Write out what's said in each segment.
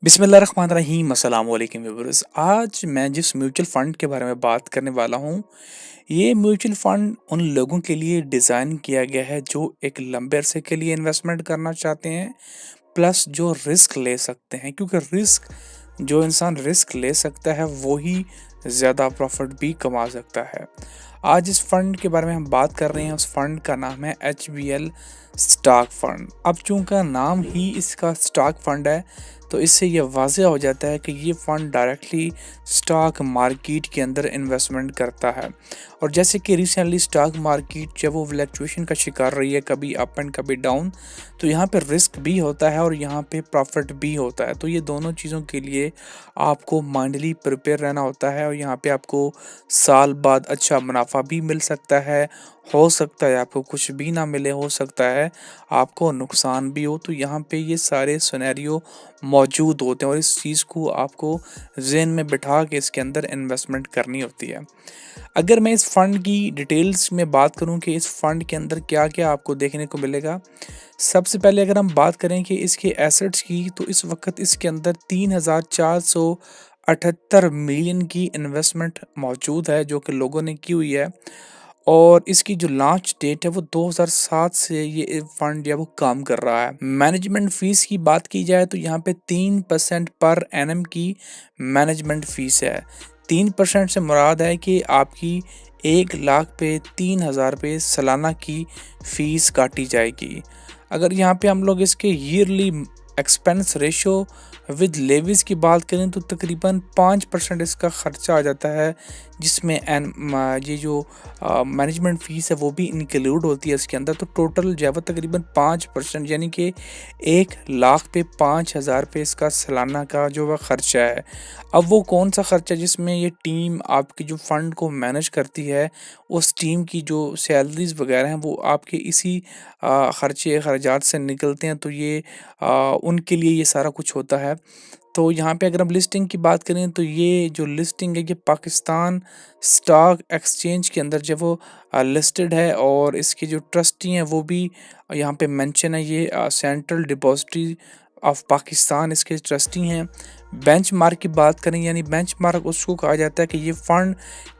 बिस्मिल्लाहिर्रहमानिर्रहीम अस्सलाम वालेकुम व्यूअर्स। आज मैं जिस म्यूचुअल फ़ंड के बारे में बात करने वाला हूँ, ये म्यूचुअल फ़ंड उन लोगों के लिए डिज़ाइन किया गया है जो एक लंबे अरसे के लिए इन्वेस्टमेंट करना चाहते हैं, प्लस जो रिस्क ले सकते हैं क्योंकि रिस्क जो इंसान रिस्क ले सकता है वो ही ज़्यादा प्रॉफ़िट भी कमा सकता है। आज इस फ़ंड के बारे में हम बात कर रहे हैं, उस फ़ंड का नाम है एचबीएल स्टॉक फ़ंड। अब चूँकि नाम ही इसका स्टॉक फ़ंड है, तो इससे ये वाज़ेह हो जाता है कि ये फ़ंड डायरेक्टली स्टॉक मार्केट के अंदर इन्वेस्टमेंट करता है। और जैसे कि रिसेंटली स्टॉक मार्केट जब वो फ्लक्चुएशन का शिकार रही है, कभी अप एंड कभी डाउन, तो यहाँ पे रिस्क भी होता है और यहाँ पे प्रॉफिट भी होता है। तो ये दोनों चीज़ों के लिए आपको माइंडली प्रिपेयर रहना होता है और यहाँ पे आपको साल बाद अच्छा मुनाफा भी मिल सकता है, हो सकता है आपको कुछ भी ना मिले, हो सकता है आपको नुकसान भी हो। तो यहाँ पे ये सारे सिनेरियो मौजूद होते हैं और इस चीज़ को आपको ज़हन में बिठा के इसके अंदर इन्वेस्टमेंट करनी होती है। अगर मैं इस फ़ंड की डिटेल्स में बात करूं कि इस फ़ंड के अंदर क्या-क्या आपको देखने को मिलेगा। सबसे पहले अगर हम बात करें कि इसके एसेट्स की, तो इस वक़्त इसके अंदर 3,478 मिलियन की इन्वेस्टमेंट मौजूद है जो कि लोगों ने की हुई है। और इसकी जो लॉन्च डेट है वो 2007 से ये फंड जो है वो काम कर रहा है। मैनेजमेंट फ़ीस की बात की जाए तो यहाँ पे 3% पर एनम की मैनेजमेंट फ़ीस है। 3% से मुराद है कि आपकी 1 लाख पे 3,000 रुपये सालाना की फ़ीस काटी जाएगी। अगर यहाँ पे हम लोग इसके yearly expense ratio with levies की बात करें तो तकरीबन 5% इसका ख़र्चा आ जाता है, जिसमें ये जो मैनेजमेंट फ़ीस है वो भी इंक्लूड होती है इसके अंदर। तो टोटल जो है वो तकरीबन 5% यानी कि 1 लाख पे 5,000 रुपये इसका सालाना का जो वह ख़र्चा है। अब वो कौन सा ख़र्चा जिसमें ये टीम आपकी जो फ़ंड को मैनेज करती है, उस टीम की जो सैलरीज़ वग़ैरह हैं वो आपके इसी ख़र्चे अखराजात से निकलते हैं, तो ये उनके लिए ये सारा कुछ होता है। तो यहाँ पे अगर हम लिस्टिंग की बात करें तो ये जो लिस्टिंग है ये पाकिस्तान स्टॉक एक्सचेंज के अंदर जो वो लिस्टेड है और इसके जो ट्रस्टी हैं वो भी यहाँ पे मेंशन है। ये सेंट्रल डिपॉजिटरी ऑफ पाकिस्तान इसके ट्रस्टी हैं। बेंचमार्क की बात करें यानी बेंचमार्क उसको कहा जाता है कि ये फ़ंड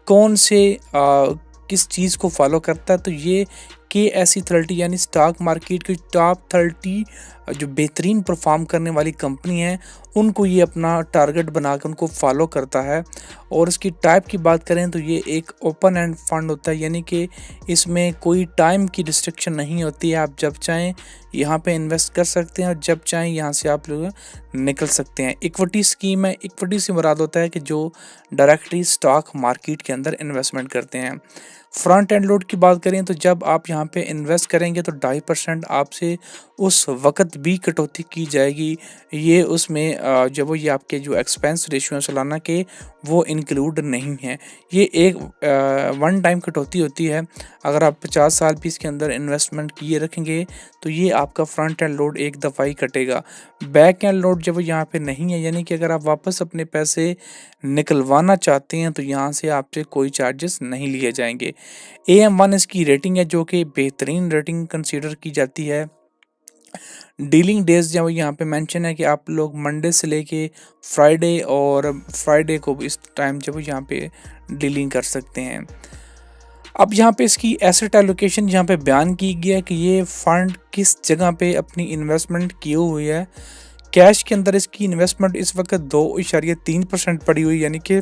कौन से किस चीज़ को फॉलो करता है, तो ये KSE 30 यानी स्टॉक मार्केट की टॉप 30 जो बेहतरीन परफॉर्म करने वाली कंपनी है उनको ये अपना टारगेट बना कर उनको फॉलो करता है। और इसकी टाइप की बात करें तो ये एक ओपन एंड फंड होता है, यानी कि इसमें कोई टाइम की रिस्ट्रिक्शन नहीं होती है। आप जब चाहें यहाँ पे इन्वेस्ट कर सकते हैं और जब चाहें यहाँ से आप लोग निकल सकते हैं। इक्विटी स्कीम है, इक्विटी से मुराद होता है कि जो डायरेक्टली स्टॉक मार्केट के अंदर इन्वेस्टमेंट करते हैं। फ्रंट एंड लोड की बात करें तो जब आप यहाँ पे इन्वेस्ट करेंगे तो 2.5% आपसे उस वक़्त भी कटौती की जाएगी। ये उसमें जब वो ये आपके जो एक्सपेंस रेशियो है सालाना के वो इंक्लूड नहीं है। ये एक वन टाइम कटौती होती है। अगर आप 50 साल भी इसके अंदर इन्वेस्टमेंट किए रखेंगे तो ये आपका फ्रंट एंड लोड एक दफ़ा ही कटेगा। बैक एंड लोड जब वो यहाँ पे नहीं है, यानी कि अगर आप वापस अपने पैसे निकलवाना चाहते हैं तो यहाँ से आपसे कोई चार्जेस नहीं लिए जाएंगे। AM1 इसकी रेटिंग है जो कि बेहतरीन रेटिंग कंसीडर की जाती है। डीलिंग डेज़ जो यहाँ पे मेंशन है कि आप लोग मंडे से लेके फ्राइडे को इस टाइम जब यहाँ पे डीलिंग कर सकते हैं। अब यहाँ पे इसकी एसेट एलोकेशन यहाँ पे बयान की गई है कि ये फंड किस जगह पे अपनी इन्वेस्टमेंट की हुई है। कैश के अंदर इसकी इन्वेस्टमेंट इस वक्त 2.3% पड़ी हुई, यानी कि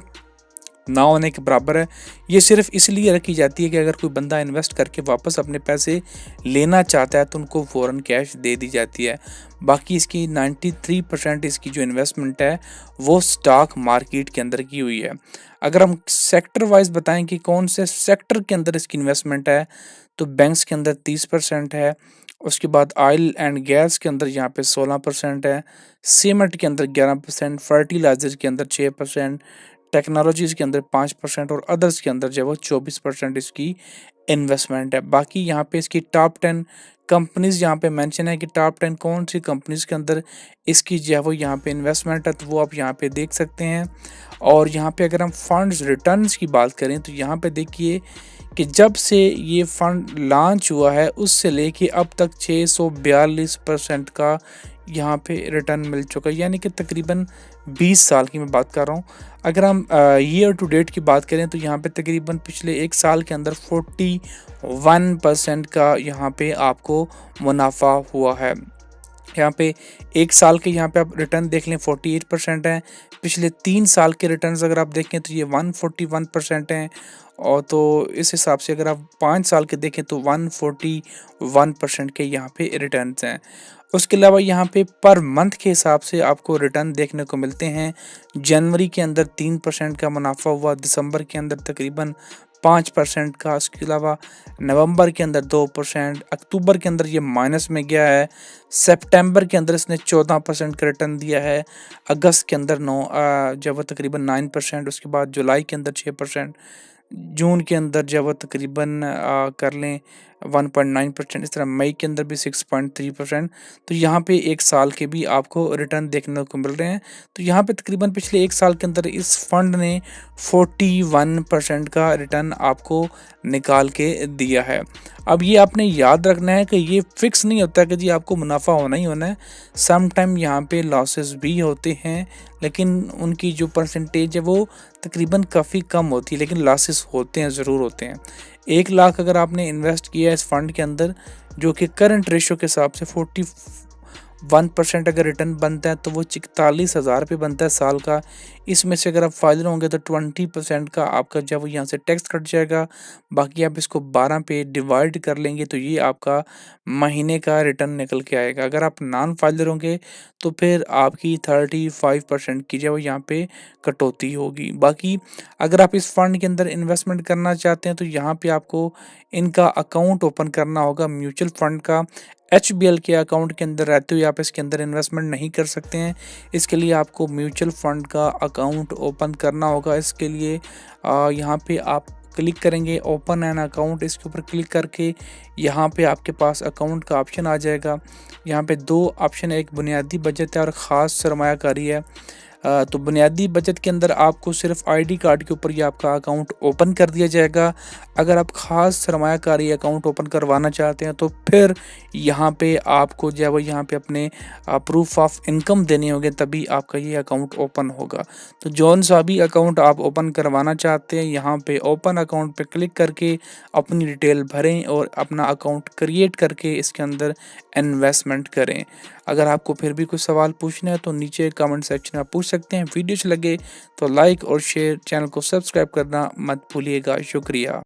ना होने के बराबर है। ये सिर्फ इसलिए रखी जाती है कि अगर कोई बंदा इन्वेस्ट करके वापस अपने पैसे लेना चाहता है तो उनको फ़ौरन कैश दे दी जाती है। बाकी इसकी 93% इसकी जो इन्वेस्टमेंट है वो स्टॉक मार्केट के अंदर की हुई है। अगर हम सेक्टर वाइज बताएं कि कौन से सेक्टर के अंदर इसकी इन्वेस्टमेंट है, तो बैंक्स के अंदर 30% है। उसके बाद ऑयल एंड गैस के अंदर यहाँ पे 16% है। सीमेंट के अंदर 11%, फर्टिलाइजर के अंदर 6%, टेक्नोलॉजीज़ के अंदर 5% और अदर्स के अंदर जो है वो 24% इसकी इन्वेस्टमेंट है। बाकी यहाँ पे इसकी टॉप 10 कंपनीज़ यहाँ पे मेंशन है कि टॉप 10 कौन सी कंपनीज़ के अंदर इसकी जो है वो यहाँ पे इन्वेस्टमेंट है, तो वो आप यहाँ पे देख सकते हैं। और यहाँ पे अगर हम फंड्स रिटर्न्स की बात करें तो यहाँ पे देखिए कि जब से ये फ़ंड लॉन्च हुआ है उससे लेके अब तक 642% का यहाँ पे रिटर्न मिल चुका है, यानी कि तकरीबन 20 साल की मैं बात कर रहा हूँ। अगर हम ईयर टू डेट की बात करें तो यहाँ पे तकरीबन पिछले 1 साल के अंदर 41% का यहाँ पे आपको मुनाफा हुआ है। यहाँ पे 1 साल के यहाँ पे आप रिटर्न देख लें 48% हैं। पिछले 3 साल के रिटर्न्स अगर आप देखें तो ये 141% हैं। और तो इस हिसाब से अगर आप 5 साल के देखें तो 141% के यहाँ पे रिटर्न्स हैं। उसके अलावा यहाँ पे पर मंथ के हिसाब से आपको रिटर्न देखने को मिलते हैं। जनवरी के अंदर 3% का मुनाफा हुआ, दिसंबर के अंदर तकरीबन 5% का, उसके अलावा नवंबर के अंदर 2%, अक्टूबर के अंदर ये माइनस में गया है, सितंबर के अंदर इसने 14% का रिटर्न दिया है, अगस्त के अंदर 9 जब वो तकरीबन 9%, उसके बाद जुलाई के अंदर 6%, जून के अंदर जब वो तकरीबन कर लें 1.9%, इस तरह मई के अंदर भी 6.3%। तो यहाँ पे 1 साल के भी आपको रिटर्न देखने को मिल रहे हैं। तो यहाँ पे तकरीबन पिछले 1 साल के अंदर इस फंड ने 41% का रिटर्न आपको निकाल के दिया है। अब ये आपने याद रखना है कि ये फिक्स नहीं होता कि जी आपको मुनाफा होना ही होना है। सम टाइम यहाँ पे लॉसेस भी होते हैं, लेकिन उनकी जो परसेंटेज है वो तकरीबन काफ़ी कम होती है, लेकिन लॉसेस होते हैं, ज़रूर होते हैं। 1 लाख अगर आपने इन्वेस्ट किया है इस फंड के अंदर, जो कि करंट रेशियो के हिसाब से 41% अगर रिटर्न बनता है तो वो 41,000 रुपये बनता है साल का। इसमें से अगर आप फ़ायदे होंगे तो 20% का आपका जब यहाँ से टैक्स कट जाएगा, बाकी आप इसको 12 पे डिवाइड कर लेंगे तो ये आपका महीने का रिटर्न निकल के आएगा। अगर आप नॉन फ़ायदे होंगे तो फिर आपकी 35% की जो यहाँ पे कटौती होगी। बाकी अगर आप इस फंड के अंदर इन्वेस्टमेंट करना चाहते हैं तो यहाँ पे आपको इनका अकाउंट ओपन करना होगा म्यूचुअल फंड का। एचबीएल के अकाउंट के अंदर रहते हुए आप इसके अंदर इन्वेस्टमेंट नहीं कर सकते हैं। इसके लिए आपको म्यूचुअल फंड का अकाउंट ओपन करना होगा। इसके लिए यहाँ पे आप क्लिक करेंगे ओपन एन अकाउंट, इसके ऊपर क्लिक करके यहाँ पे आपके पास अकाउंट का ऑप्शन आ जाएगा। यहाँ पे 2 ऑप्शन है, एक बुनियादी बचत है और ख़ास सरमायाकारी है। तो बुनियादी बचत के अंदर आपको सिर्फ आईडी कार्ड के ऊपर ये आपका अकाउंट ओपन कर दिया जाएगा। अगर आप ख़ास सरमायाकारी अकाउंट ओपन करवाना चाहते हैं तो फिर यहाँ पे आपको जो है वो यहाँ पे अपने प्रूफ ऑफ इनकम देने होंगे, तभी आपका ये अकाउंट ओपन होगा। तो जौन सा भी अकाउंट आप ओपन करवाना चाहते हैं यहाँ पे ओपन अकाउंट पे क्लिक करके अपनी डिटेल भरें और अपना अकाउंट क्रिएट करके इसके अंदर इन्वेस्टमेंट करें। अगर आपको फिर भी कुछ सवाल पूछना है तो नीचे कमेंट सेक्शन में पूछ सकते हैं। वीडियो अच्छी लगे तो लाइक और शेयर, चैनल को सब्सक्राइब करना मत भूलिएगा। शुक्रिया।